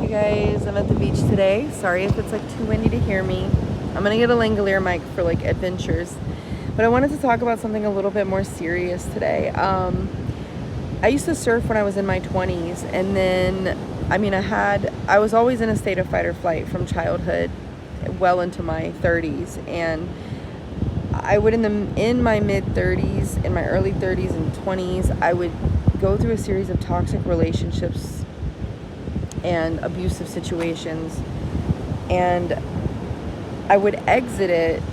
You guys, I'm at the beach today. Sorry if it's like too windy to hear me. I'm gonna get a lavalier mic for like adventures. But I wanted to talk about something a little bit more serious today. I used to surf when I was in my 20s, and then I was always in a state of fight or flight from childhood well into my 30s, and I would in my mid 30s, in my early 30s and 20s, I would go through a series of toxic relationships and abusive situations, and I would exit it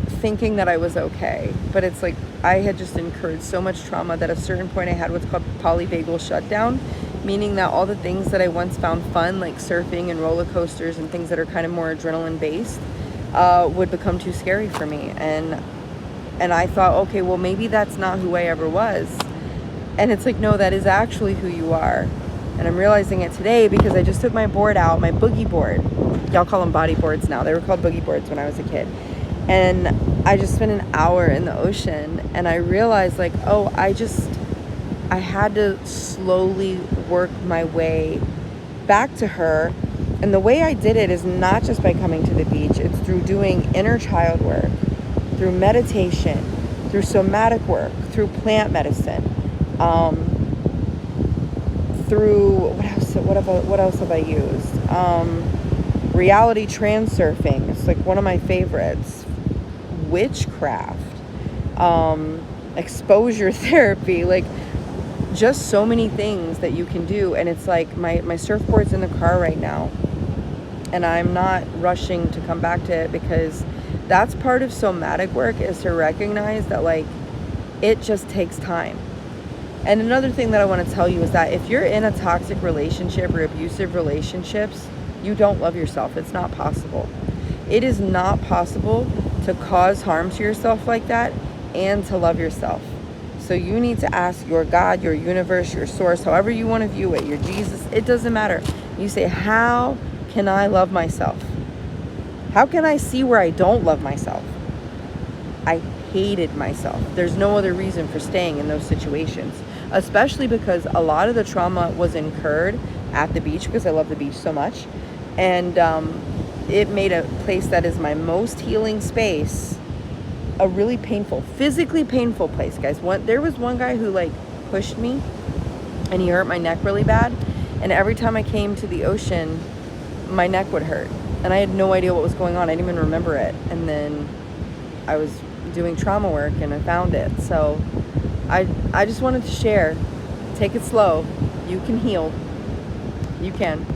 thinking that I was okay, but it's like I had just incurred so much trauma that at a certain point I had what's called polyvagal shutdown, meaning that all the things that I once found fun, like surfing and roller coasters and things that are kind of more adrenaline based, would become too scary for me. And I thought, okay, well, maybe that's not who I ever was. And it's like, no, that is actually who you are. And I'm realizing it today because I just took my board out, my boogie board. Y'all call them body boards now. They were called boogie boards when I was a kid. And I just spent an hour in the ocean, and I realized, like, oh, I had to slowly work my way back to her. And the way I did it is not just by coming to the beach. It's through doing inner child work, through meditation, through somatic work, through plant medicine, through what else have I used? Reality transurfing. It's like one of my favorites. Witchcraft, exposure therapy, like just so many things that you can do. And it's like my surfboard's in the car right now, and I'm not rushing to come back to it, because that's part of somatic work, is to recognize that, like, it just takes time. And another thing that I want to tell you is that if you're in a toxic relationship or abusive relationships, you don't love yourself. It's not possible. It is not possible to cause harm to yourself like that and to love yourself. So you need to ask your God, your universe, your source, however you want to view it, your Jesus, it doesn't matter. You say, how can I love myself? How can I see where I don't love myself? I hated myself. There's no other reason for staying in those situations, especially because a lot of the trauma was incurred at the beach, because I love the beach so much. And it made a place that is my most healing space a really painful, physically painful place, guys. There was one guy who like pushed me, and he hurt my neck really bad. And every time I came to the ocean, my neck would hurt, and I had no idea what was going on. I didn't even remember it. And then I was doing trauma work, and I found it. So I just wanted to share. Take it slow. You can heal. You can.